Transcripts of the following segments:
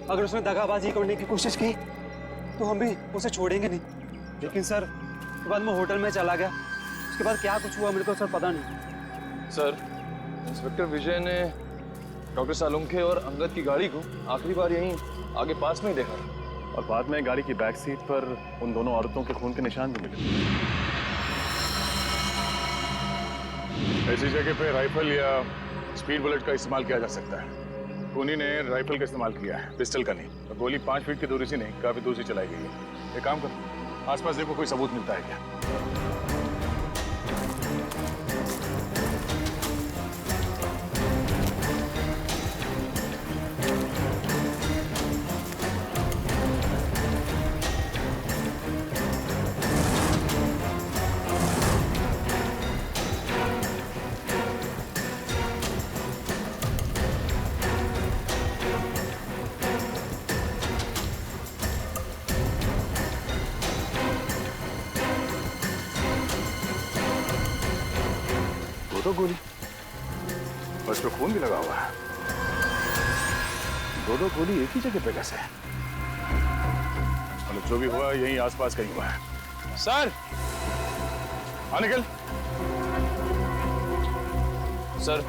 अगर उसने दगाबाजी करने की कोशिश की तो हम भी उसे छोड़ेंगे नहीं। लेकिन सर उसके बाद मैं होटल में चला गया, उसके बाद क्या कुछ हुआ मेरे को सर पता नहीं। सर, इंस्पेक्टर विजय ने डॉक्टर सालुंखे और अंगद की गाड़ी को आखिरी बार यहीं आगे पास में ही देखा और बाद में गाड़ी की बैक सीट पर उन दोनों औरतों के खून के निशान भी मिले। ऐसी जगह पे राइफल या स्पीड बुलेट का इस्तेमाल किया जा सकता है। खूनी ने राइफल का इस्तेमाल किया है, पिस्टल का नहीं। तो गोली 5 फीट की दूरी से नहीं, काफी दूर से चलाई गई है। एक काम करो, आसपास देखो कोई सबूत मिलता है क्या। तो गोली और इस पे खून भी लगा हुआ है। दो गोली एक ही जगह पे कैसे है? मतलब जो भी हुआ यहीं आसपास कहीं हुआ है। सर। हाँ निकल। सर,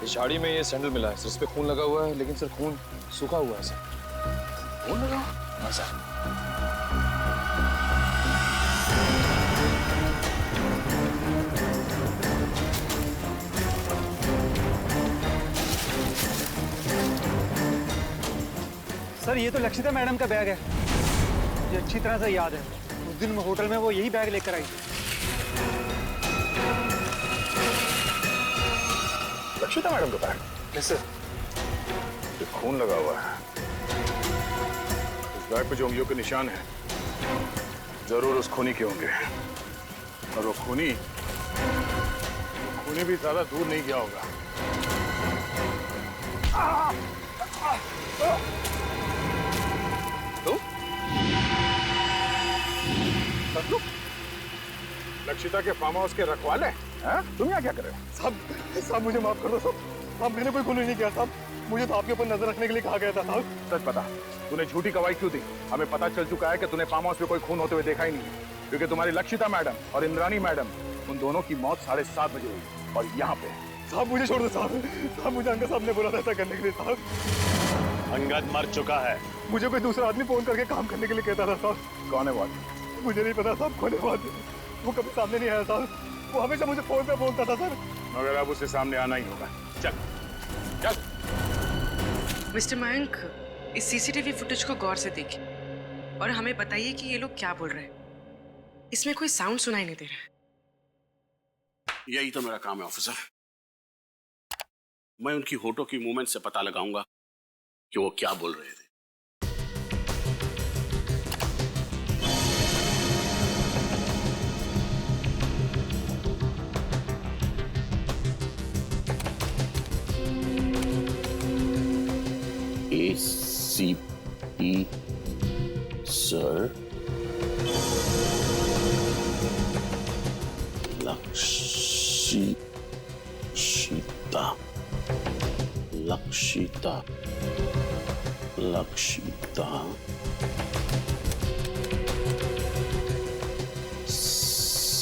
इस झाड़ी में ये सैंडल मिला है सर, इस पे खून लगा हुआ है, लेकिन सर खून सूखा हुआ है सर। खून लगा? हाँ सर। सर ये तो लक्षिता मैडम का बैग है, मुझे अच्छी तरह से याद है। उस दिन होटल में वो यही बैग लेकर आई थी। लक्षिता मैडम का बैग? कैसे? ये खून लगा हुआ है। इस बैग पे जो उंगलियों के निशान है जरूर उस खूनी के होंगे। और वो खूनी भी ज्यादा दूर नहीं गया होगा। तो? लक्षिता के फार्म हाउस के रखवाले हैं? तुम यहाँ क्या कर रहे हो? साहब मुझे माफ कर दो साहब, मैंने कोई खून नहीं किया साहब, मुझे तो आपके ऊपर नजर रखने के लिए कहा गया था साहब। सच बता, तूने झूठी गवाही क्यों दी? हमें पता चल चुका है कि तूने फार्म हाउस में कोई खून होते हुए देखा ही नहीं, क्योंकि तुम्हारी लक्षिता मैडम और इंद्राणी मैडम, उन दोनों की मौत 7:30 बजे हुई और यहाँ पे। साहब मुझे छोड़ दो साहब, मुझे अंकल साहब ने बोला था ऐसा करने के लिए साहब। अंगद मर चुका है। मुझे कोई दूसरा आदमी फोन करके काम करने के लिए कहता था साहब। कौन है वो आदमी? मुझे नहीं पता साहब, कौन है वो आदमी? वो कभी सामने नहीं आया साहब, वो हमेशा मुझे फोन पे बोलता था सर। मगर अब उससे सामने आना ही होगा। चल चल। मिस्टर मयंक, इस सीसीटीवी फुटेज को गौर से देखिए और हमें बताइए कि ये लोग क्या बोल रहे हैं। इसमें कोई साउंड सुनाई नहीं दे रहा। यही तो मेरा काम है ऑफिसर। मैं उनकी होठों की मूवमेंट से पता लगाऊंगा कि वो क्या बोल रहे थे। ACP sir, Lakshita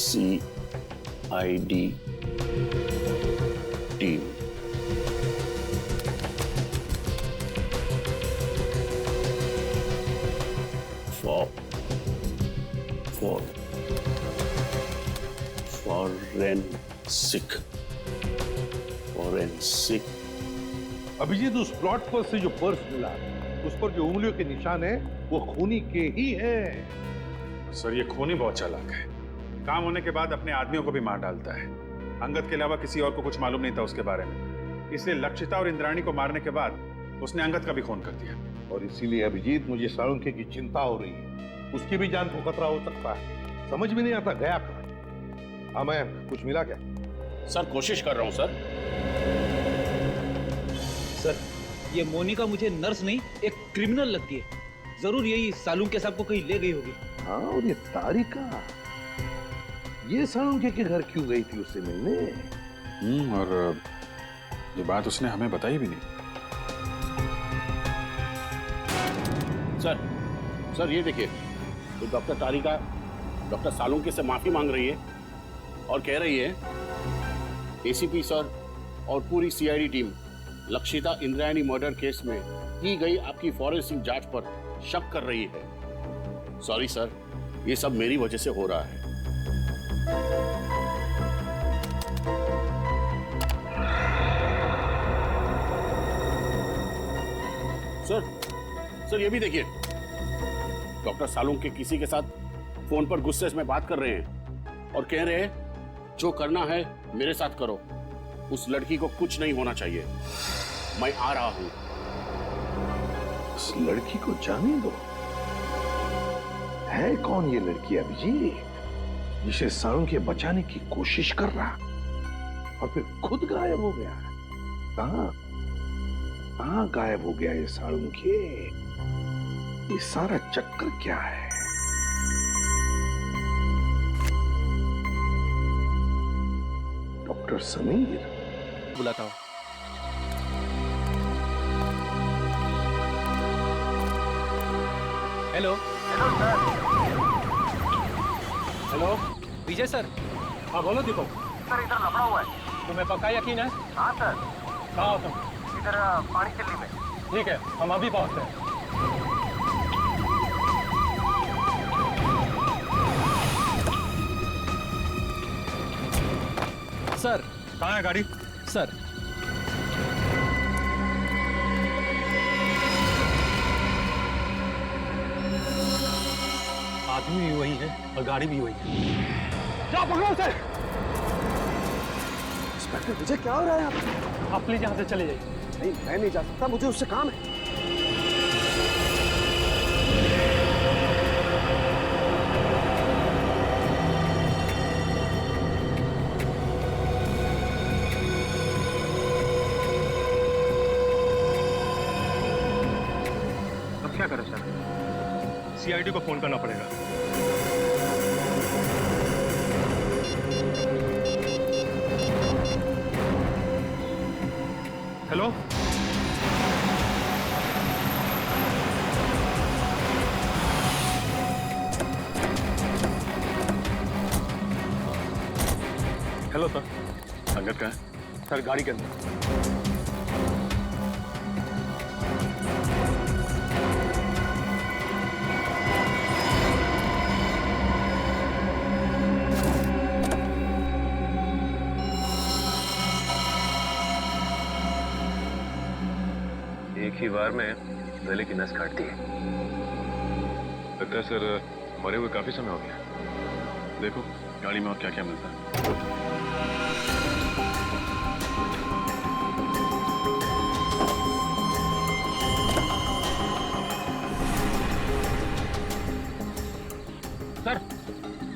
CID team. Forensic. Abhijit, उस प्लॉट पर से जो पर्स मिला उस पर जो उंगलियों के निशान है वो खूनी के ही हैं। सर ये खूनी बहुत चालाक है, काम होने के बाद अपने आदमियों को भी मार डालता है। अंगद के अलावा किसी और को कुछ मालूम नहीं था उसके बारे में, इसलिए लक्षिता और इंद्राणी को मारने के बाद उसने अंगद का भी खून कर दिया। और इसीलिए अभिजीत मुझे सालुंखे की चिंता हो रही है, उसकी भी जान को खतरा हो सकता है। समझ में नहीं आता गया कहाँ। हाँ मैं, कुछ मिला क्या? सर कोशिश कर रहा हूं सर। सर ये मोनिका मुझे नर्स नहीं एक क्रिमिनल लगती है, जरूर यही सालुंखे साहब को कहीं ले गई होगी। हाँ, और ये तारिका, ये सालुंखे के घर क्यों गई थी उससे मिलने? और ये बात उसने हमें बताई भी नहीं। सर ये देखिए, तो डॉक्टर तारिका डॉक्टर सालुंके से माफी मांग रही है और कह रही है एसीपी सर और पूरी CID team Lakshita Indrayani murder case में की गई आपकी फॉरेंसिक जांच पर शक कर रही है। सॉरी सर, ये सब मेरी वजह से हो रहा है। सर ये भी देखिए, डॉक्टर सालुंके किसी के साथ फोन पर गुस्से में बात कर रहे हैं और कह रहे हैं जो करना है मेरे साथ करो, उस लड़की को कुछ नहीं होना चाहिए, मैं आ रहा हूं। उस लड़की को जाने दो। है कौन ये लड़की अभिजीत, जिसे सालुंके बचाने की कोशिश कर रहा और फिर खुद गायब हो गया? कहां गायब हो गया ये सालुंके? ये सारा चक्कर क्या है? डॉक्टर समीर बुलाता हूं। हेलो हेलो विजय सर। हाँ बोलो दीपक। सर इधर लफड़ा हुआ है। तुम्हें पक्का यकीन है? हाँ सर। कहाँ हो तुम? इधर पानी चिल्ली में। ठीक है, हम अभी पहुंचते हैं। सर कहाँ है गाड़ी? सर आदमी भी वही है और गाड़ी भी वही है। जा पकड़ो उसे। इंस्पेक्टर विजय, क्या हो रहा है यहाँ पे? आप प्लीज यहाँ से चले जाइए। नहीं, मैं नहीं जा सकता, मुझे उससे काम है। अब क्या करें सर? सीआईडी को फोन करना पड़ेगा। Hello, hello sir. अंगद कहाँ है? सर गाड़ी के अंदर। एक ही बार में गले की नस काट दी। लगता है सर मरे हुए काफी समय हो गया। देखो गाड़ी में और क्या क्या मिलता है। सर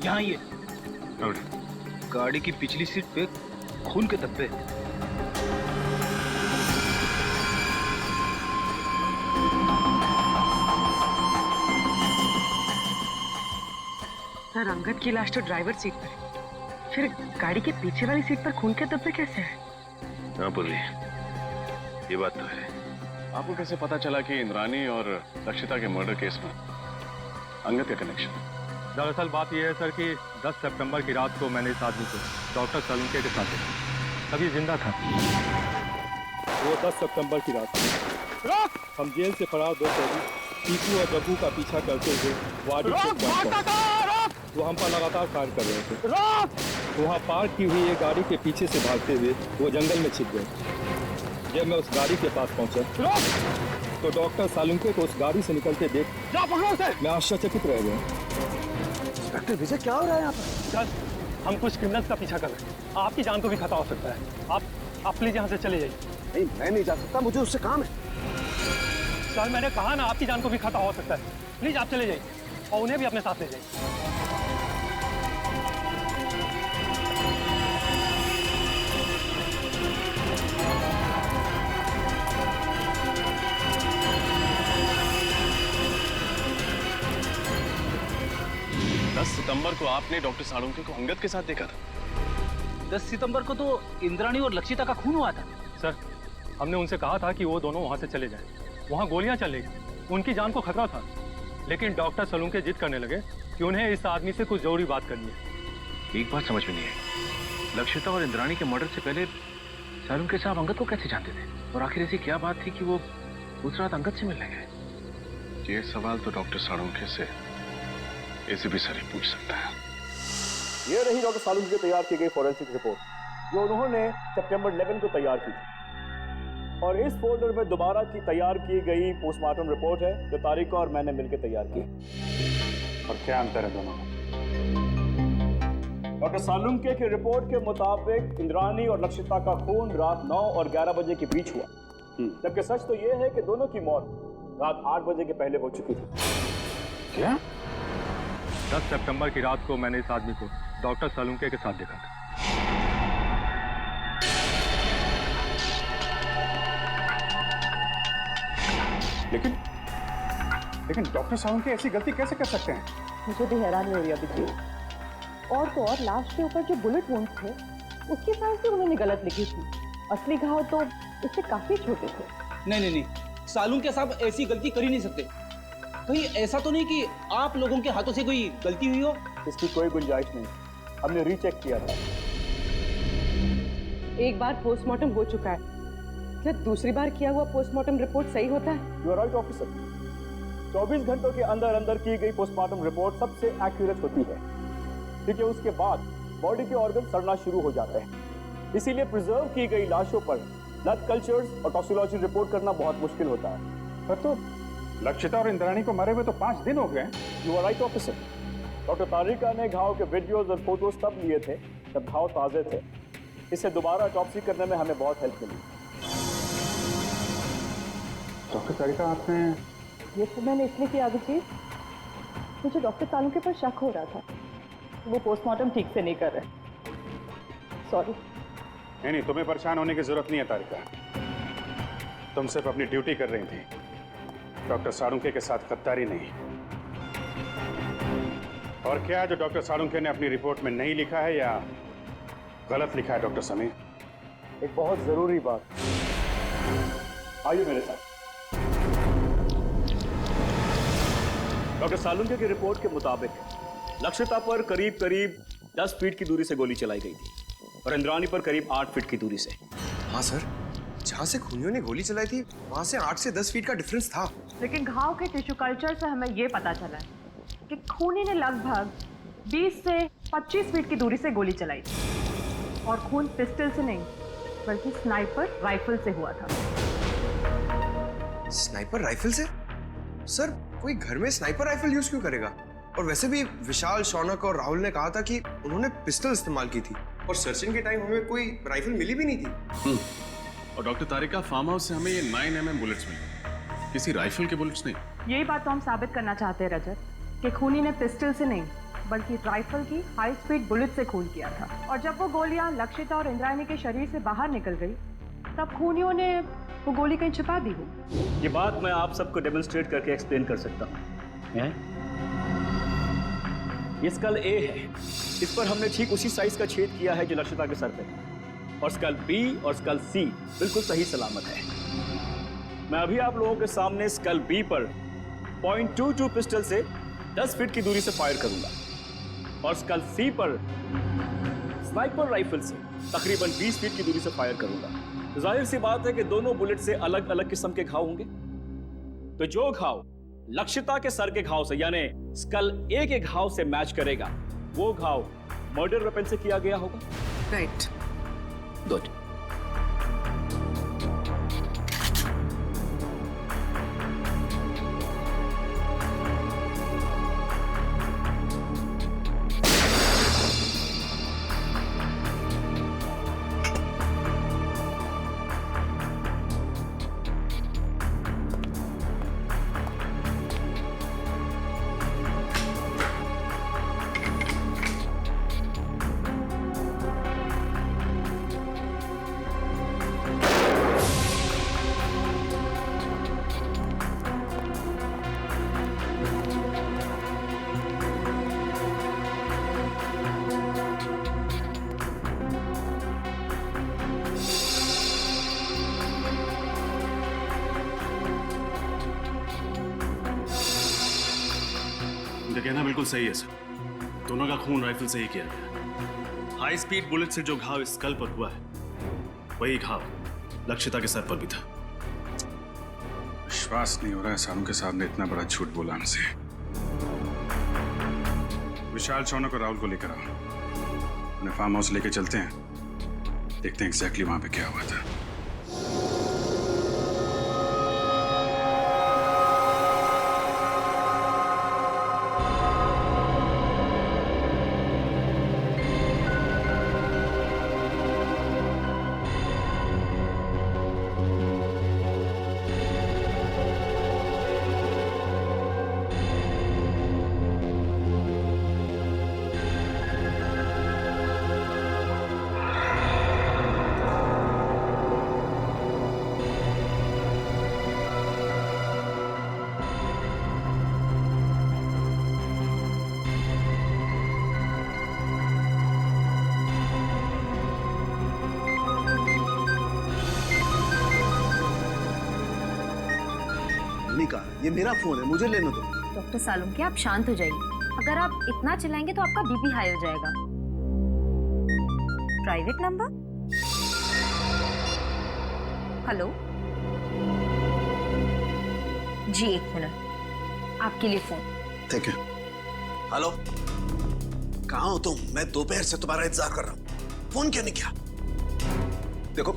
यहाँ ये और गाड़ी की पिछली सीट पे खून के धब्बे। सर अंगद की लाश तो ड्राइवर सीट पर है, फिर गाड़ी के पीछे वाली सीट पर खून के धब्बे कैसे हैं? हाँ पुर्ली, ये बात तो है। आपको कैसे पता चला कि इंद्रानी और लक्षिता के मर्डर केस में अंगद का कनेक्शन? दरअसल बात यह है सर कि 10 सितंबर की रात को मैंने इस आदमी को डॉक्टर सालुंके के साथ देखा। तभी जिंदा था। वो 10 सितंबर की रात हम जेल से फरार दो कैदी टीपू और जग्गू का पीछा करते हुए वाडी वो हम पर लगातार फायर कर रहे थे। वहाँ पार्क की हुई एक गाड़ी के पीछे से भागते हुए वो जंगल में छिप गए। जब मैं उस गाड़ी के पास पहुंचा तो डॉक्टर सालुंके को उस गाड़ी से निकलते देख मैं आश्चर्यचकित रह गया। इंस्पेक्टर विजय, क्या हो रहा है यहाँ पर? सर हम कुछ क्रिमिनल्स का पीछा कर रहे हैं। आपकी जान को भी खतरा हो सकता है। आप प्लीज यहाँ से चले जाइए। नहीं, मैं नहीं जा सकता, मुझे उससे काम है। सर मैंने कहा ना, आपकी जान को भी खतरा हो सकता है। प्लीज आप चले जाइए और उन्हें भी अपने साथ ले जाइए। 10 सितंबर को आपने डॉक्टर सालुंके को अंगद के साथ देखा था। 10 सितंबर को तो इंद्राणी और लक्षिता का खून हुआ था। सर हमने उनसे कहा था कि वो दोनों वहां से चले जाएं। वहां गोलियां चल रही थी, उनकी जान को खतरा था। लेकिन डॉक्टर सलूंके जिद करने लगे कि उन्हें इस आदमी से कुछ जरूरी बात करनी है। एक बात समझ में नहीं आई, लक्षिता और इंद्राणी के मर्डर से पहले सालुंके साहब अंगद को कैसे जानते थे? और आखिर ऐसी क्या बात थी कि वो दूसरा रात अंगद से मिलने गए? ये सवाल तो डॉक्टर सालुंके से एसीपी सर ही पूछ सकता है। ये रही डॉक्टर सालुंके की तैयार की गई फॉरेंसिक रिपोर्ट, जो उन्होंने सितंबर 11 को तैयार की थी। और इस फोल्डर में दोबारा की तैयार की गई पोस्टमार्टम रिपोर्ट है, जो तारिका और मैंने मिलकर तैयार की। और क्या अंतर है दोनों में? डॉक्टर सालुंके की रिपोर्ट के मुताबिक इंद्राणी और लक्षिता का खून रात 9 और 11 बजे के बीच हुआ, जबकि सच तो यह है कि दोनों की मौत रात 8 बजे के पहले हो चुकी थी। क्या? 10 सितंबर की रात को मैंने इस आदमी को डॉक्टर सलूंके के साथ देखा था। लेकिन डॉक्टर सालुंके ऐसी गलती कैसे कर सकते हैं? मुझे भी हैरानी हो रही है अभिजीत। और तो और लाश के ऊपर जो बुलेट वुंड्स थे, उसकी साइज भी उन्होंने गलत लिखी थी। असली घाव तो इससे काफी छोटे थे। नहीं, सालुंके साहब ऐसी गलती कर ही नहीं सकते। कहीं ऐसा तो नहीं कि आप लोगों के हाथों से कोई गलती हुई हो? इसकी कोई गुंजाइश नहीं, हमने रीचेक किया था। एक बार पोस्टमार्टम हो चुका है, क्या दूसरी बार किया हुआ पोस्टमार्टम रिपोर्ट सही होता है? You are right officer. 24 घंटों के अंदर अंदर की गई पोस्टमार्टम रिपोर्ट सबसे एक्यूरेट होती है, क्योंकि उसके बाद बॉडी के ऑर्गन सड़ना शुरू हो जाते हैं। इसीलिए प्रिजर्व की गई लाशों पर ब्लड कल्चर्स और टॉक्सिकोलॉजी रिपोर्ट करना बहुत मुश्किल होता है। पर तो लक्षिता और इंद्राणी को मरे हुए तो 5 दिन हो गए। You are right officer. Doctor Tarika ने घाव के वीडियोज और फोटोज तब लिए थे जब घाव ताजे थे। इससे दोबारा ऑटोप्सी करने में हमें बहुत हेल्प मिली। डॉक्टर तारिका, आपने ये तो मैंने इसलिए किया अभिजीत, मुझे डॉक्टर सालुंके पर शक हो रहा था, वो पोस्टमार्टम ठीक से नहीं कर रहे। सॉरी। नहीं, तुम्हें परेशान होने की जरूरत नहीं है तारिका। तुम सिर्फ अपनी ड्यूटी कर रही थी, डॉक्टर सालुंके के साथ गद्दारी नहीं। और क्या जो डॉक्टर सालुंके ने अपनी रिपोर्ट में नहीं लिखा है या गलत लिखा है डॉक्टर समीर? एक बहुत जरूरी बात, आइए मेरे साथ। डॉक्टर सालुंके की रिपोर्ट के मुताबिक लक्षिता पर करीब 10 फीट की दूरी से गोली चलाई गई थी और इंद्राणी पर करीब 8 फीट की दूरी से। हाँ सर, जहाँ से खूनियों ने गोली चलाई थी वहाँ से 8 से 10 फीट का डिफरेंस था। लेकिन घाव के टिश्यू कल्चर से हमें ये पता चला कि खूनी ने लगभग 20 से 25 फीट की दूरी से गोली चलाई थी और खून पिस्टल से नहीं बल्कि स्नाइपर राइफल से हुआ था। स्नाइपर राइफल से? सर, कोई घर में स्नाइपर राइफल यूज क्यों करेगा? और वैसे भी विशाल, शौनक और राहुल ने कहा था कि उन्होंने पिस्टल इस्तेमाल की थी और सर्चिंग के टाइम हमें कोई राइफल मिली भी नहीं थी। और डॉक्टर तारिका, फार्म हाउस से हमें ये 9mm बुलेट्स मिले, किसी राइफल के बुलेट्स नहीं। यही बात तो हम साबित करना चाहते हैं रजत, कि खूनी ने पिस्टल से नहीं बल्कि राइफल की हाई स्पीड बुलेट से खून किया था। और जब वो गोलियां लक्षिता और इंद्राणी के शरीर से बाहर निकल गई, तब खूनियों ने वो गोली कहीं छिपा दी हो। ये बात मैं आप सबको डेमोन्स्ट्रेट करके एक्सप्लेन कर सकता हूँ। ये स्कल ए है, इस पर हमने ठीक उसी साइज का छेद किया है जो लक्षिता के सर पे, और स्कल बी और स्कल सी बिल्कुल सही सलामत है। मैं अभी आप लोगों के सामने स्कल बी पर .22 पिस्टल से 10 फीट की दूरी से फायर करूंगा और स्कल सी पर स्नाइपर राइफल से तकरीबन 20 फीट की दूरी से फायर करूंगा। तो जाहिर सी बात है कि दोनों बुलेट से अलग अलग किस्म के घाव होंगे। तो जो घाव लक्षिता के सर के घाव से यानी स्कल ए के घाव से मैच करेगा, वो घाव मर्डर वेपन से किया गया होगा। राइट। गुड। उनका कहना बिल्कुल सही है सर। दोनों का खून राइफल से ही किया गया। हाई स्पीड बुलेट से जो घाव स्कल पर हुआ है, वही घाव लक्षिता के सर पर भी था। विश्वास नहीं हो रहा है सालू के साथ ने इतना बड़ा झूठ बोला हमसे। विशाल, शौनक और राहुल को लेकर आओ, उन्हें फार्म हाउस लेके चलते हैं, देखते हैं एग्जैक्टली वहां पे क्या हुआ था। ये मेरा फोन है, मुझे लेने दो। डॉक्टर सालुंके, आप शांत हो जाइए। अगर आप इतना चिल्लाएंगे तो आपका बीपी हाई हो जाएगा। Private number? हेलो जी, 1 मिनट, आपके लिए फोन। ठीक है। हेलो, कहाँ हो तुम? मैं दोपहर से तुम्हारा इंतजार कर रहा हूँ, फोन क्यों नहीं किया? देखो,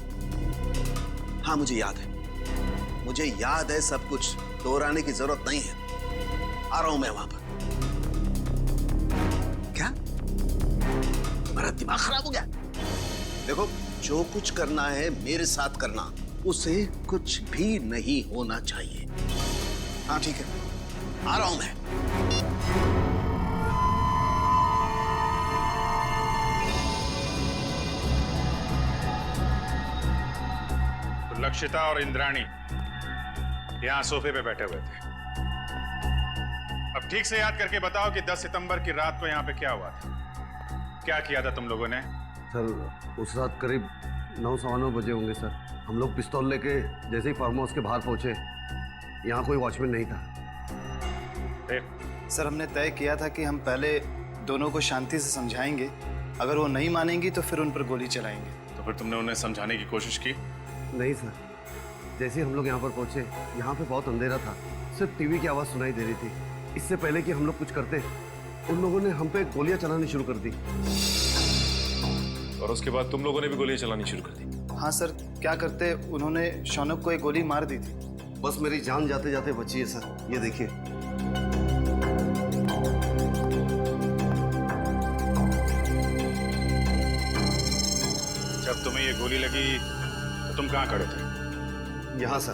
हाँ मुझे याद है सब कुछ, दोहराने की जरूरत नहीं है। आ रहा हूं मैं वहां पर। क्या तुम्हारा दिमाग खराब हो गया? देखो, जो कुछ करना है मेरे साथ करना, उसे कुछ भी नहीं होना चाहिए। हाँ ठीक है, आ रहा हूं मैं। तो लक्षिता और इंद्राणी यहाँ सोफे पे बैठे हुए थे। अब ठीक से याद करके बताओ कि 10 सितंबर की रात को यहाँ पे क्या हुआ था? क्या किया था तुम लोगों ने? सर, उस रात करीब 9-9:15 बजे होंगे सर। हम लोग पिस्तौल लेके जैसे ही फार्म हाउस के बाहर पहुंचे, यहाँ कोई वॉचमैन नहीं था। सर, हमने तय किया था कि हम पहले दोनों को शांति से समझाएंगे, अगर वो नहीं मानेंगी तो फिर उन पर गोली चलाएंगे। तो फिर तुमने उन्हें समझाने की कोशिश की? नहीं सर, जैसे ही हम लोग यहाँ पर पहुंचे, यहाँ पे बहुत अंधेरा था, सिर्फ टीवी की आवाज़ सुनाई दे रही थी। इससे पहले कि हम लोग कुछ करते, उन लोगों ने हम पे गोलियां चलानी शुरू कर दी। और उसके बाद तुम लोगों ने भी गोलियां चलानी शुरू कर दी? हाँ सर, क्या करते, उन्होंने शौनक को एक गोली मार दी थी। बस मेरी जान जाते जाते बची है सर, ये देखिए। जब तुम्हें ये गोली लगी तो तुम कहाँ खड़े थे? यहाँ सर,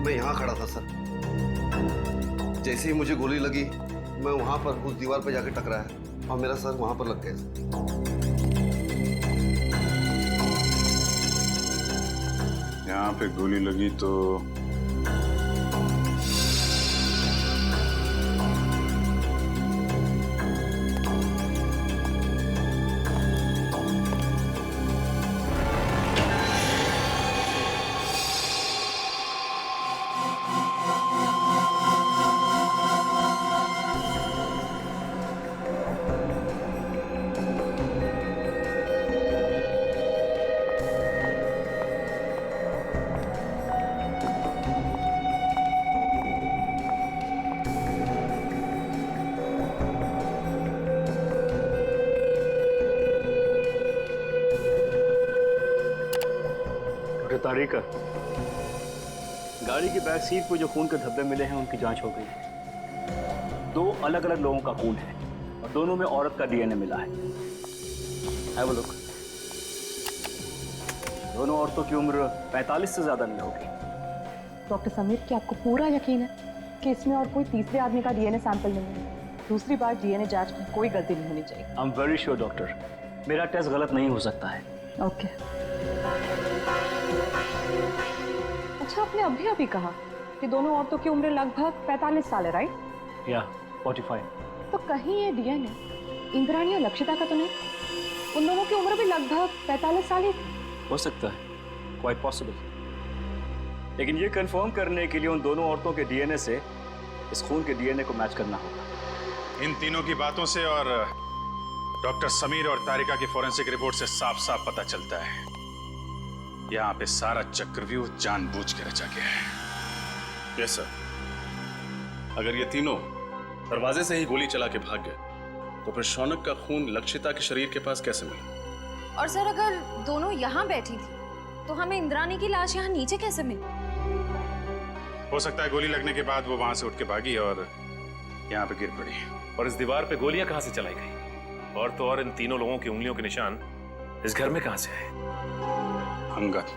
मैं यहाँ खड़ा था सर। जैसे ही मुझे गोली लगी, मैं वहां पर उस दीवार पर जाके टकराया और मेरा सर वहां पर लग गया। यहाँ पे गोली लगी तो तारीका, गाड़ी की बैक सीट पर जो खून के धब्बे मिले हैं उनकी जांच हो गई है। 2 अलग अलग लोगों का खून है और दोनों में औरत का डीएनए मिला है। Have a look. दोनों औरतों की उम्र 45 से ज्यादा नहीं होगी। डॉक्टर समीर, क्या आपको पूरा यकीन है कि इसमें और कोई तीसरे आदमी का डीएनए सैंपल नहीं है? दूसरी बार डीएनए जांच में कोई गलती नहीं होनी चाहिए। I am very sure doctor, मेरा टेस्ट गलत नहीं हो सकता है। ओके। अच्छा, आपने अभी कहा कि दोनों औरतों की उम्र लगभग 45 साल है, राइट? या 45। तो कहीं ये डीएनए इंद्राणी और लक्षिता का तो नहीं? उन दोनों की उम्र भी लगभग 45 साल ही हो सकता है, क्वाइट पॉसिबल। लेकिन ये कंफर्म करने के लिए उन दोनों औरतों के डीएनए से इस खून के डीएनए को मैच करना होगा। इन तीनों की बातों से और डॉक्टर समीर और तारिका की फॉरेंसिक रिपोर्ट से साफ साफ पता चलता है यहाँ पे सारा चक्रव्यूह जानबूझ के रचा गया है। Yes sir. अगर ये तीनों दरवाजे से ही गोली चला के भाग गए तो फिर शौनक का खून लक्षिता के शरीर के पास कैसे मिला? और सर अगर दोनों यहाँ बैठी थी तो हमें इंद्राणी की लाश यहाँ नीचे कैसे मिली? हो सकता है गोली लगने के बाद वो वहां से उठ के भागी और यहाँ पे गिर पड़ी। और इस दीवार पे गोलियां कहां से चलाई गई? और तो और इन तीनों लोगों की उंगलियों के निशान इस घर में कहां से आए? अंगद,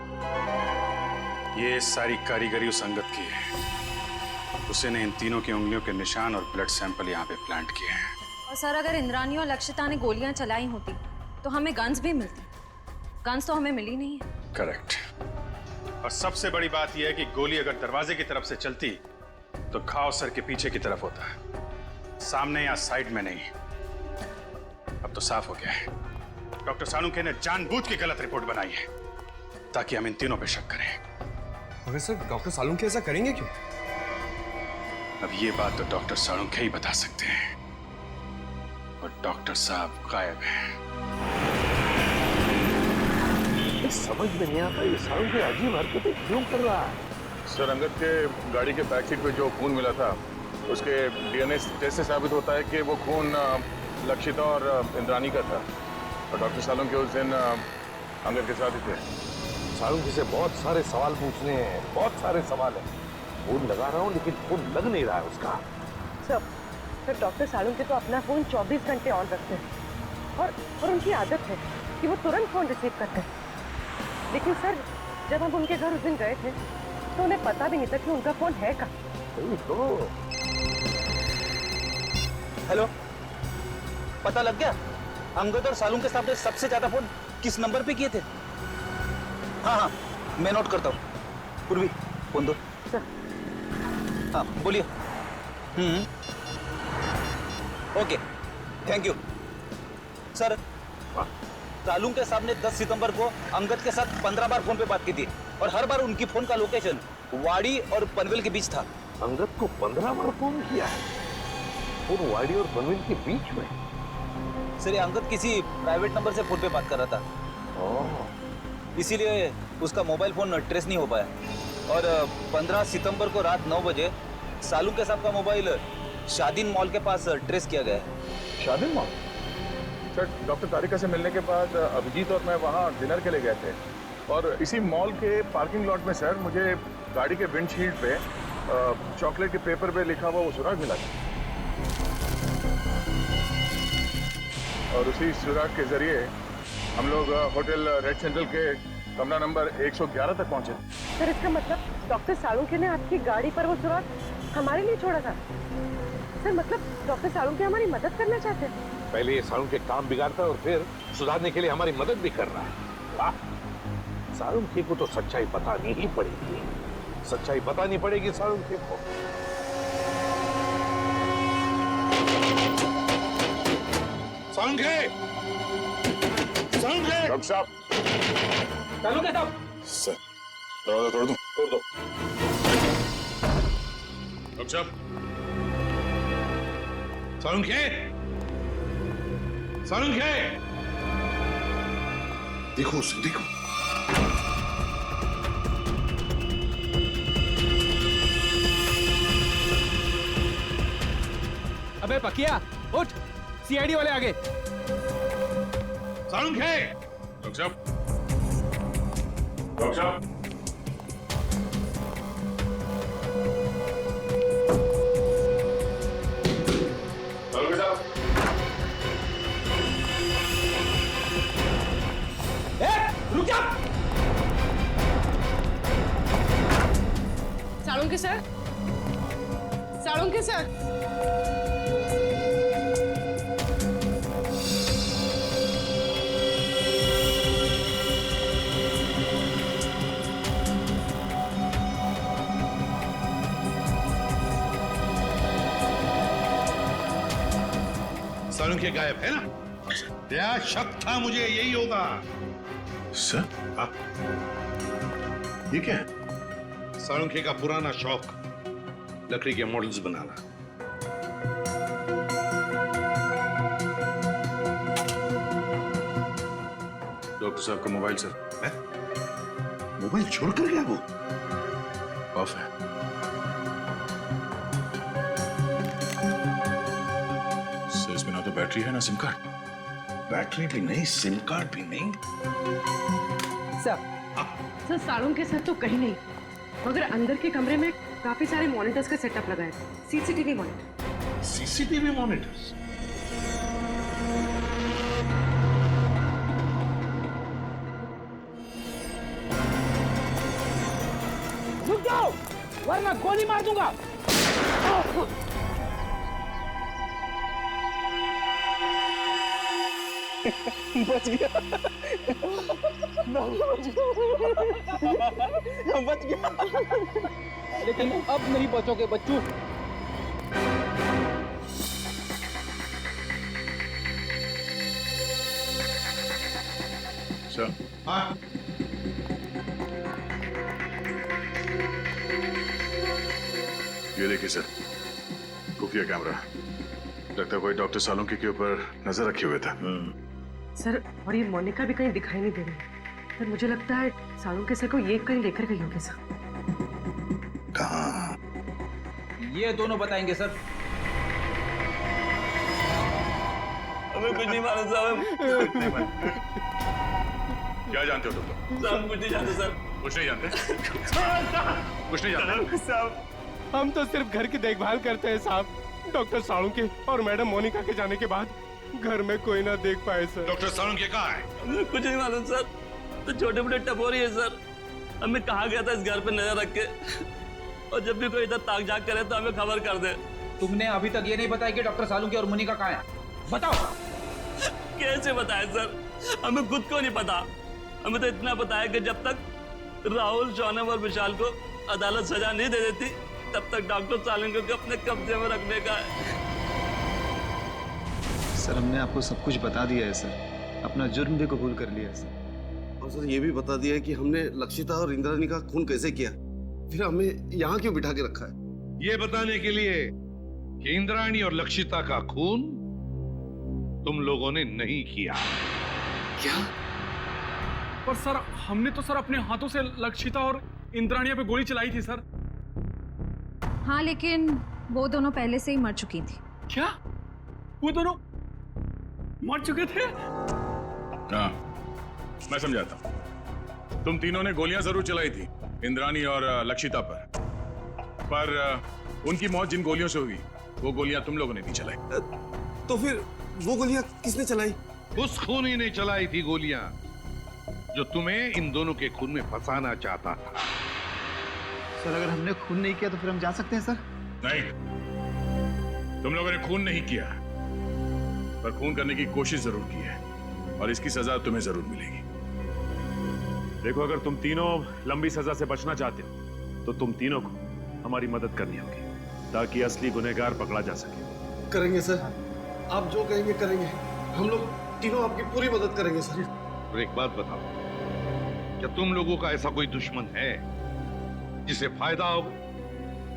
ये सारी कारीगरी उस अंगद की है। उसी ने इन तीनों की उंगलियों के निशान और ब्लड सैंपल यहाँ पे प्लांट किए हैं। और सर अगर इंद्राणी और लक्षिता ने गोलियां चलाई होती तो हमें गन्स भी मिलती। गन्स तो हमें मिली नहीं है। करेक्ट। और सबसे बड़ी बात यह है कि गोली अगर दरवाजे की तरफ से चलती तो घाव सर के पीछे की तरफ होता है, सामने या साइड में नहीं। अब तो साफ हो गया है, डॉक्टर सालुंखे ने जानबूझ के गलत रिपोर्ट बनाई है ताकि हम इन तीनों पे शक करें। मगर सर डॉक्टर सालुंखे ऐसा करेंगे क्यों? अब ये बात तो डॉक्टर सालुंखे ही बता सकते हैं और डॉक्टर साहब गायब हैं। समझ में नहीं आता ये सालुंखे अजीब हरकतें क्यों कर रहा है। सर, अंगद के गाड़ी के बैक सीट पे जो खून मिला था उसके डीएनए टेस्ट से साबित होता है कि वो खून लक्षिता और इंद्राणी का था। और डॉक्टर सालुंखे उस दिन अंगद के साथ ही थे। सालुंखे से बहुत सारे सवाल पूछने हैं, बहुत सारे सवाल हैं। फोन लगा रहा हूँ लेकिन फोन लग नहीं रहा है उसका। सर डॉक्टर सालुंखे तो अपना फोन 24 घंटे ऑन रखते हैं और उनकी आदत है कि वो तुरंत फोन रिसीव करते हैं। लेकिन सर जब हम उनके घर उस दिन गए थे तो उन्हें पता भी नहीं था कि उनका फोन है कहाँ। हेलो, पता लग गया अंगद और सालुंखे साहब ने सबसे ज्यादा फोन किस नंबर पे किए थे? हाँ, मैं नोट करता हूँ। पूर्वी फोन दो। हाँ बोलिए। Okay, thank you sir. Salunkhe साहब ने 10 सितंबर को अंगद के साथ 15 बार फोन पे बात की थी और हर बार उनकी फोन का लोकेशन वाड़ी और पनवेल के बीच था। अंगद को 15 बार फोन किया है और वाड़ी और पनवेल के बीच में? सर ये अंगद किसी प्राइवेट नंबर से फोन पे बात कर रहा था, इसीलिए उसका मोबाइल फोन ट्रेस नहीं हो पाया। और 15 सितंबर को रात 9 बजे सालुंखे साहब का मोबाइल शादीन मॉल के पास ट्रेस किया गया है। शादीन मॉल? सर, डॉक्टर तारिका से मिलने के बाद अभिजीत और मैं वहाँ डिनर के लिए गए थे और इसी मॉल के पार्किंग लॉट में सर मुझे गाड़ी के विंडशील्ड पे चॉकलेट के पेपर पे लिखा हुआ वो सुराग मिला था और उसी सुराग के जरिए हम लोग होटल रेड सेंट्रल के कमरा नंबर 111 तक पहुंचे। सर इसका मतलब डॉक्टर सालुंखे ने आपकी गाड़ी पर वो सुराग हमारे लिए छोड़ा था। सर मतलब डॉक्टर सालुंखे हमारी मदद करना चाहते हैं। पहले ये सालुंखे काम बिगाड़ता है और फिर सुधारने के लिए हमारी मदद भी कर रहा है। वाह, सालुंखे को तो सच्चाई बतानी ही पड़ेगी। सच्चाई बतानी पड़ेगी सालुंखे को। सालुंखे! सालुंखे! डॉक्टर साहब! सालुंखे साहब! सर, दरवाजा तोड़ दूं? तोड़ दो। डॉक्टर साहब! सालुंखे! सालुंखे! देखो उसे, देखो। अबे पकिया, उठ! सीआईडी वाले आगे। सालुंखे! डॉक्टर साहब! डॉक्टर साहब! सालुंखे साहब! रुक जा! Salunkhe sir, Salunkhe sir. सालुंखे गायब है ना? क्या शक था मुझे यही होगा। सर? ये क्या है? साळुंखे का पुराना शौक लकड़ी के मॉडल्स बनाना। डॉक्टर साहब का मोबाइल सर। मोबाइल छोड़कर गया वो? ऑफ है। सर इसमें ना तो बैटरी है ना सिम कार्ड। बैटरी भी नहीं, सिम कार्ड भी नहीं। सर साळुंखे सर तो कहीं नहीं, मगर अंदर के कमरे में काफी सारे मॉनिटर्स का सेटअप लगा है, सीसीटीवी मॉनिटर। CCTV monitors? रुक जाओ वरना गोली मार दूंगा। बच गया। बच गया। लेकिन अब नहीं बचोगे बच्चों। सर। हाँ। ये देखिए सर, खुफिया कैमरा। लगता है कोई डॉक्टर सालुंखे के ऊपर नजर रखे हुए था। सर और ये मोनिका भी कहीं दिखाई नहीं दे रही है। सर मुझे लगता है साळुंखे सर को ये कहीं लेकर गई होगी सर। कहाँ? ये दोनों बताएंगे सर। हमें कुछ नहीं मालूम साहब। क्या जानते हो तुम? साहब कुछ नहीं जानते सर। कुछ नहीं जानते? कुछ नहीं जानते? साहब हम तो सिर्फ घर की देखभाल करते हैं साहब। डॉक्टर साळुंखे और मैडम मोनिका के जाने के बाद घर में कोई ना देख पाए सर। डॉक्टर साळुंखे कहाँ है? हमें कुछ नहीं मालूम सर। तो छोटे मोटे टपोरी है सर। हमें कहा गया था इस घर पे नजर रख के, और जब भी कोई इधर ताक झाक करे तो हमें खबर कर दे। तुमने अभी तक ये नहीं बताया कि डॉक्टर साळुंखे और मोनिका कहाँ है? बताओ। कैसे बताए सर? हमें खुद को नहीं पता। हमें तो इतना पता है कि जब तक राहुल, शौनक और विशाल को अदालत सजा नहीं दे देती तब तक डॉक्टर साळुंखे को अपने कब्जे में रखने का है। सर हमने आपको सब कुछ बता दिया है सर, अपना जुर्म भी कबूल कर लिया है सर। और सर ये भी बता दिया है कि हमने लक्षिता और इंद्राणी का खून कैसे किया, फिर हमें यहाँ क्यों बिठा के रखा है? ये बताने के लिए कि इंद्राणी और लक्षिता का खून तुम लोगों ने नहीं किया। क्या? पर सर हमने तो सर अपने हाथों से लक्षिता और इंद्राणिया पे गोली चलाई थी सर। हाँ लेकिन वो दोनों पहले से ही मर चुकी थी। क्या? वो दोनों मर चुके थे? हाँ, मैं समझाता हूँ। तुम तीनों ने गोलियां जरूर चलाई थी इंद्राणी और लक्षिता पर उनकी मौत जिन गोलियों से हुई वो गोलियां तुम लोगों ने नहीं चलाई। तो फिर वो गोलियां किसने चलाई? उस खूनी ने चलाई थी गोलियां जो तुम्हें इन दोनों के खून में फंसाना चाहता था। सर अगर हमने खून नहीं किया तो फिर हम जा सकते हैं सर? नहीं, तुम लोगों ने खून नहीं किया, पर खून करने की कोशिश जरूर की है और इसकी सजा तुम्हें जरूर मिलेगी। देखो अगर तुम तीनों लंबी सजा से बचना चाहते हो तो तुम तीनों को हमारी मदद करनी होगी ताकि असली गुनहगार पकड़ा जा सके। करेंगे सर, आप जो कहेंगे करेंगे। हम लोग तीनों आपकी पूरी मदद करेंगे सर। और एक बात बताओ, क्या तुम लोगों का ऐसा कोई दुश्मन है जिसे फायदा हो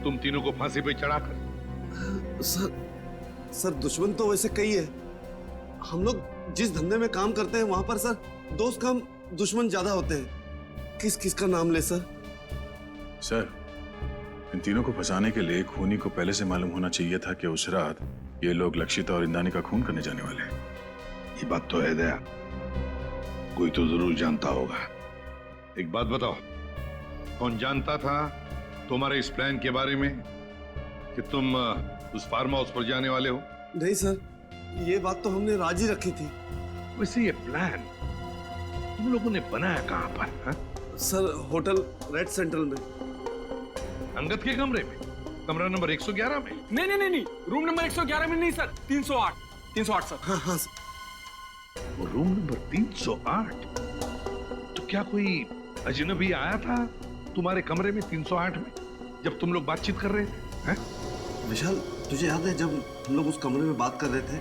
तुम तीनों को फांसी पे चढ़ाकर? सर दुश्मन तो वैसे कई है। हम लोग जिस धंधे में काम करते हैं वहां पर सर दोस्त कम दुश्मन ज्यादा होते हैं। किस किस का नाम ले सर? सर इन तीनों को फंसाने के लिए खूनी को पहले से मालूम होना चाहिए था कि उस रात ये लोग लक्षिता और इंद्राणी का खून करने जाने वाले हैं। ये बात तो है दया, कोई तो जरूर जानता होगा। एक बात बताओ, कौन जानता था तुम्हारे इस प्लान के बारे में कि तुम उस फार्म हाउस पर जाने वाले हो? नहीं सर, ये बात तो हमने राजी रखी थी। वैसे ये प्लान तुम लोगों ने बनाया कहां पर? हा? सर होटल रेड सेंट्रल में। अंगद के कमरे में? कमरा नंबर 111 में? नहीं, रूम नंबर 111 में नहीं सर, 308 सर। हाँ सर। वो रूम नंबर 308? तो क्या कोई अजनबी आया था तुम्हारे कमरे में 308 में जब तुम लोग बातचीत कर रहे थे? विशाल तुझे याद है जब हम लोग उस कमरे में बात कर रहे थे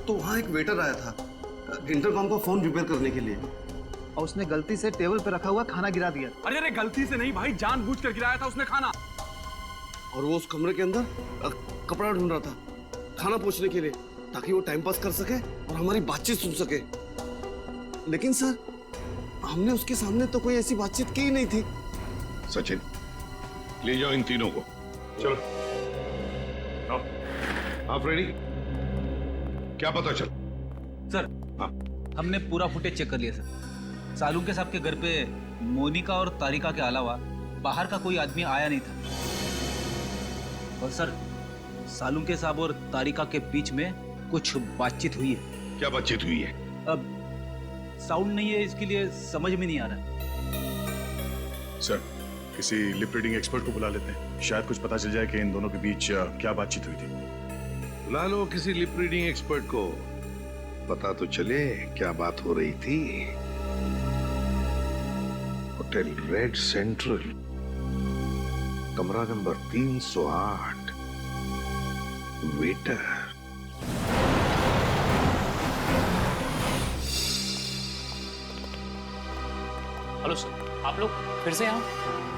तो वहाँ एक वेटर आया था इंटरकॉम का फोन रिपेयर करने के लिए। और उसने गलती से टेबल पे रखा हुआ खाना गिरा दिया। अरे अरे गलती से नहीं भाई, जानबूझकर गिराया था उसने खाना। और वो उस कमरे के अंदर कपड़ा ढूंढ रहा था खाना पोंछने के लिए, ताकि वो टाइम पास कर सके और हमारी बातचीत सुन सके। लेकिन सर, हमने उसके सामने तो कोई ऐसी बातचीत की ही नहीं थी। सचिन, ले जाओ इन तीनों को। चलो। आप रेडी? क्या पता चल? सर, हमने पूरा फुटेज चेक कर लिया सर। सालुंके साहब के घर पे मोनिका और तारिका के अलावा बाहर का कोई आदमी आया नहीं था। और सर, सालुंके साहब और तारिका के बीच में कुछ बातचीत हुई है। क्या बातचीत हुई है? अब साउंड नहीं है, इसके लिए समझ में नहीं आ रहा। सर, किसी लिप रीडिंग एक्सपर्ट को बुला लेते हैं, शायद कुछ पता चल जाए कि इन दोनों के बीच क्या बातचीत हुई थी। बुला लो किसी लिप रीडिंग एक्सपर्ट को, पता तो चले क्या बात हो रही थी। होटल रेड सेंट्रल, कमरा नंबर 308, वेटर। हेलो सर, आप लोग फिर से यहाँ?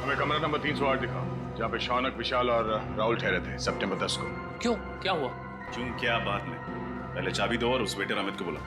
हमें कमरा नंबर 308 दिखाओ, जहाँ पे शौनक, विशाल और राहुल ठहरे थे सितंबर 10 को। क्यों, क्या हुआ? क्यों क्या बात नहीं, पहले चाबी दो और उस वेटर अमित को बुलाओ।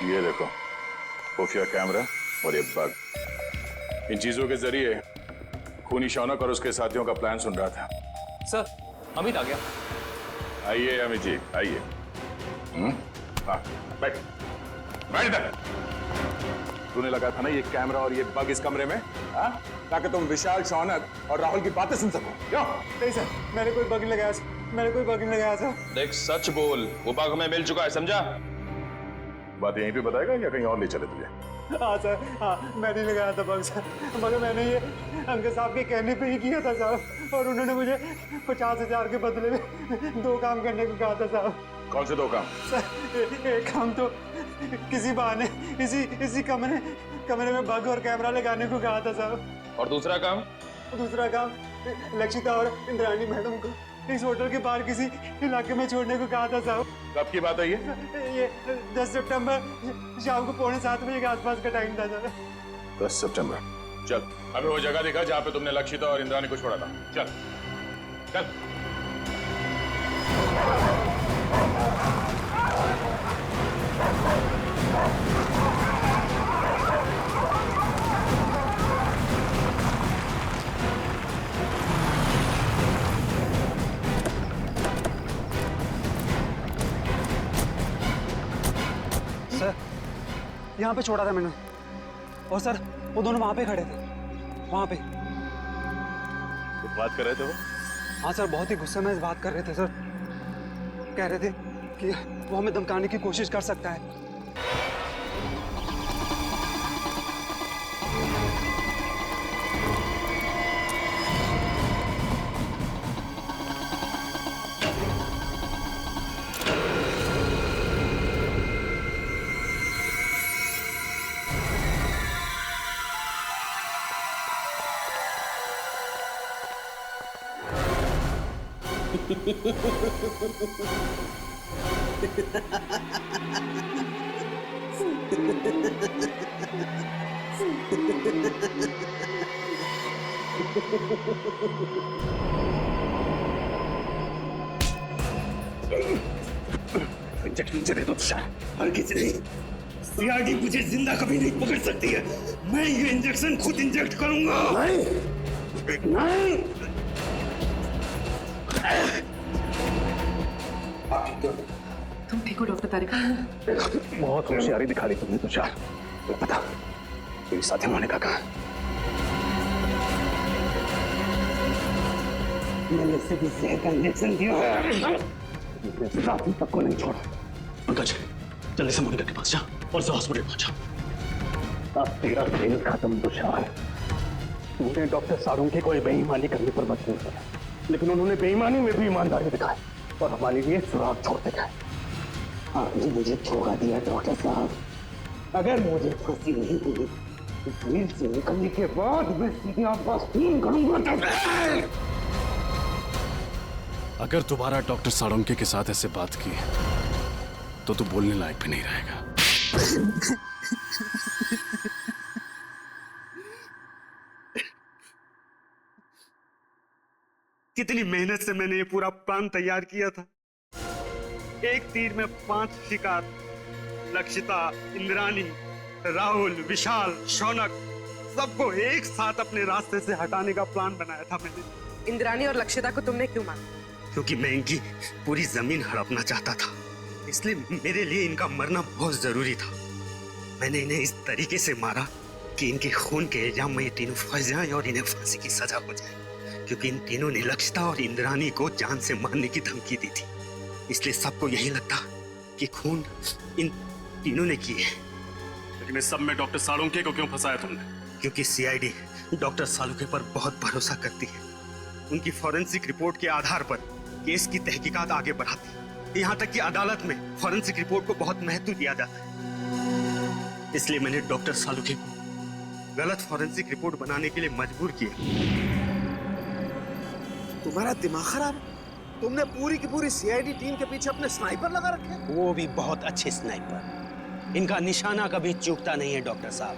ये देखो, खुफिया कैमरा और ये बग। इन चीजों के जरिए खूनी शौनक और उसके साथियों का प्लान सुन रहा था। सर, अमित आ गया। आइए अमित जी, आइए। हाँ, बैठ बैठ इधर। तूने लगा था ना ये कैमरा और ये बग इस कमरे में, हाँ? ताकि तुम विशाल, शौनक और राहुल की बातें सुन सको। क्यों? नहीं सर, मैंने कोई बग नहीं लगाया सर, मैंने कोई बग नहीं लगाया सर। देख, सच बोल, वो बग हमें मिल चुका है, समझा? बात यहीं पे बताएगा या कहीं और ले चले तुझे? हाँ सर, हाँ, मैं नहीं लगाया था बग सर, मगर मैंने ये अंकल साहब के कहने पे ही किया था साहब, और उन्होंने मुझे 50,000 के बदले में 2 काम करने को कहा था साहब। कौन से 2 काम? सर, एक काम तो किसी बहाने इसी कमरे में बग और कैमरा लगाने को कहा था साहब। और दूसरा काम? दूसरा काम लक्षिता और इंद्राणी मैडम को इस होटल के बाहर किसी इलाके में छोड़ने को कहा था साहब। कब की बात है ये 10 सितंबर शाम को 6:45 बजे के आसपास का टाइम था सर। 10 सितंबर। चल, अभी वो जगह दिखा जहाँ पे तुमने लक्षिता और इंद्राणी को छोड़ा था। चल चल। सर, यहाँ पे छोड़ा था मैंने, और सर वो दोनों वहां पे खड़े थे, वहां पे। कुछ बात कर रहे थे वो? हाँ सर, बहुत ही गुस्से में इस बात कर रहे थे सर। कह रहे थे कि वो हमें धमकाने की कोशिश कर सकता है। इंजेक्शन दे दो तुषार, और किसी नहीं। सीआरडी मुझे जिंदा कभी नहीं पकड़ सकती है। मैं ये इंजेक्शन खुद इंजेक्ट करूंगा। नहीं। क्यों नहीं? तुम ठीक हो डॉक्टर तारिका? बहुत होशियारी दिखा रही तुमने तुषार। तुम्हें पता मेरी साथी मोनिका कहाँ है? मैंने इसे भी जहर का इंजेक्शन दिया है। अपने साथी तक को नहीं छोड़ा। पंकज, जल्दी से मोनिका के पास जा और उसे हॉस्पिटल पहुंचा। अब तेरा खेल खत्म तुषार। तूने डॉक्टर सारुंके को बेईमानी करने पर मजबूर किया, लेकिन उन्होंने बेईमानी में भी ईमानदारी दिखाई और हमारे लिए सुराग छोड़ते गए। आपने मुझे धोखा दिया डॉक्टर साहब। अगर मुझे फांसी नहीं हुई तो जेल से निकलने के बाद मैं सीधे आपका खून करूंगा। अगर दोबारा डॉक्टर साळुंके के साथ ऐसे बात की तो तू बोलने लायक भी नहीं रहेगा। कितनी मेहनत से मैंने ये पूरा प्लान तैयार किया था। एक तीर में 5 शिकार, लक्षिता, इंद्राणी, राहुल, विशाल, शौनक, सबको एक साथ अपने रास्ते से हटाने का प्लान बनाया था मैंने। इंद्राणी और लक्षिता को तुमने क्यों मारा? क्योंकि मैं इनकी पूरी जमीन हड़पना चाहता था, इसलिए मेरे लिए इनका मरना बहुत जरूरी था। मैंने इन्हें इस तरीके से मारा कि इनके खून के इल्जाम में ये तीनों फंस जाएं और इन्हें फांसी की सजा हो जाए, क्योंकि इन तीनों ने लक्षिता और इंद्राणी को जान से मारने की धमकी दी थी। इसलिए सबको यही लगता कि खून इन तीनों ने किए। लेकिन इस सब में डॉक्टर साळुंके को क्यों फंसाया तुमने? क्योंकि सीआईडी डॉक्टर साळुंके पर बहुत भरोसा करती है। उनकी फॉरेंसिक रिपोर्ट के आधार पर केस की तहकीकात आगे बढ़ाती है। यहाँ तक कि अदालत में फॉरेंसिक रिपोर्ट को बहुत महत्व दिया जाता है। इसलिए मैंने डॉक्टर साळुंके को गलत फॉरेंसिक रिपोर्ट बनाने के लिए मजबूर किया। तुम्हारा दिमाग खराब है? तुमने पूरी की पूरी सीआईडी टीम के पीछे अपने स्नाइपर लगा रखे? वो भी बहुत अच्छे स्नाइपर। इनका निशाना कभी चूकता नहीं है डॉक्टर साहब।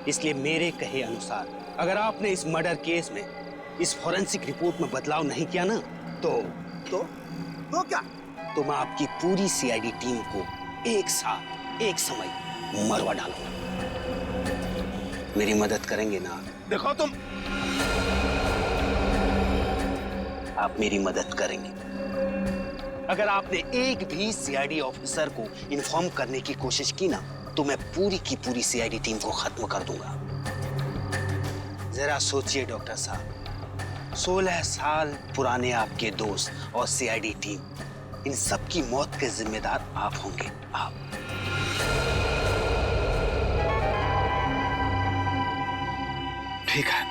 इसलिए मेरे कहे अनुसार अगर आपने इस मर्डर केस में इस फॉरेंसिक रिपोर्ट में बदलाव नहीं किया ना तो क्या? तो मैं आपकी पूरी सीआईडी टीम को एक साथ एक समय मरवा डालूंगा। मेरी मदद करेंगे ना? देखो तुम, आप मेरी मदद करेंगे। अगर आपने एक भी सीआईडी ऑफिसर को इन्फॉर्म करने की कोशिश की ना तो मैं पूरी की पूरी सीआईडी टीम को खत्म कर दूंगा। जरा सोचिए डॉक्टर साहब, 16 साल पुराने आपके दोस्त और सीआईडी टीम, इन सब की मौत के जिम्मेदार आप होंगे। आप ठीक है,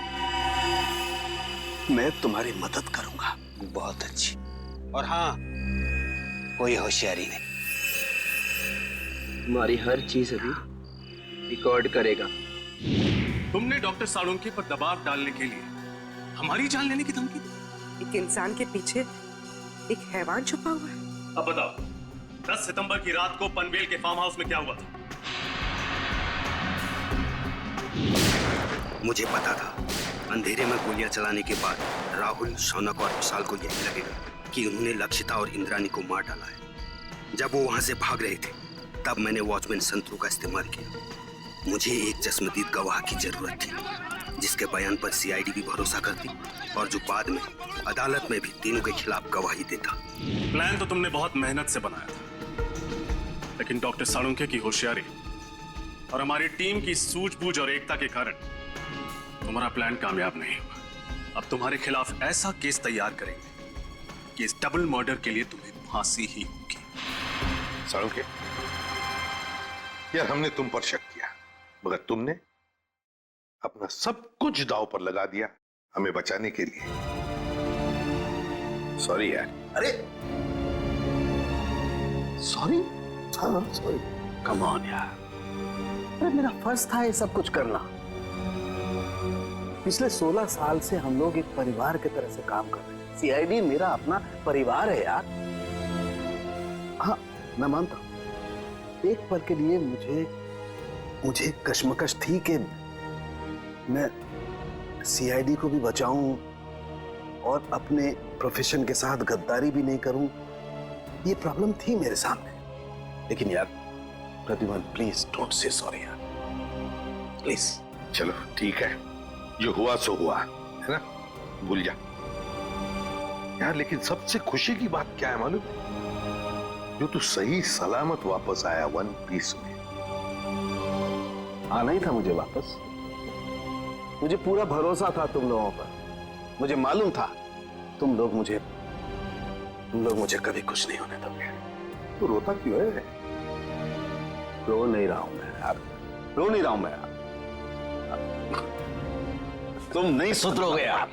मैं तुम्हारी मदद करूंगा। बहुत अच्छी। और हाँ, कोई होशियारी नहीं। हमारी हर चीज अभी रिकॉर्ड करेगा। तुमने डॉक्टर साळुंके पर दबाव डालने के लिए हमारी जान लेने की धमकी दी। एक इंसान के पीछे एक हैवान छुपा हुआ है। अब बताओ, 10 सितंबर की रात को पनवेल के फार्म हाउस में क्या हुआ था? मुझे पता था अंधेरे में गोलियां चलाने के बाद राहुल, शौनक और विशाल को यही लगेगा कि उन्होंने लक्षिता और इंद्राणी को मार डाला है। जब वो वहां से भाग रहे थे तब मैंने वॉचमैन संतरू का इस्तेमाल किया। मुझे एक चश्मदीद गवाह की जरूरत थी जिसके बयान पर सीआईडी भी भरोसा करती और जो बाद में अदालत में भी तीनों के खिलाफ गवाही देता। प्लान तो तुमने बहुत मेहनत से बनाया था, लेकिन डॉक्टर साळुंके की होशियारी और हमारी टीम की सूझबूझ और एकता के कारण तुम्हारा प्लान कामयाब नहीं हुआ। अब तुम्हारे खिलाफ ऐसा केस तैयार करेंगे कि इस डबल मर्डर के लिए तुम्हें फांसी ही होगी। साळुंके, यार हमने तुम पर शक किया, मगर तुमने अपना सब कुछ दांव पर लगा दिया हमें बचाने के लिए। सॉरी यार। अरे सॉरी? हाँ सॉरी। कम ऑन यार, अरे मेरा फर्ज था ये सब कुछ करना। पिछले 16 साल से हम लोग एक परिवार की तरह से काम कर रहे हैं। सीआईडी मेरा अपना परिवार है यार। हाँ मैं मानता हूं, एक पल के लिए मुझे कश्मकश थी कि मैं सीआईडी को भी बचाऊं और अपने प्रोफेशन के साथ गद्दारी भी नहीं करूं। ये प्रॉब्लम थी मेरे सामने। लेकिन यार Pradyuman, please don't say sorry यार, प्लीज। चलो ठीक है, जो हुआ सो हुआ, है ना, भूल जा। यार लेकिन सबसे खुशी की बात क्या है मालूम? जो तू सही सलामत वापस आया वन पीस में। आना ही था मुझे वापस। मुझे पूरा भरोसा था तुम लोगों पर। मुझे मालूम था तुम लोग मुझे कभी कुछ नहीं होने दोगे। तो रोता क्यों है? रो नहीं रहा हूं मैं यार, रो नहीं रहा हूं मैं यार। तुम नहीं सुधरोगे यार।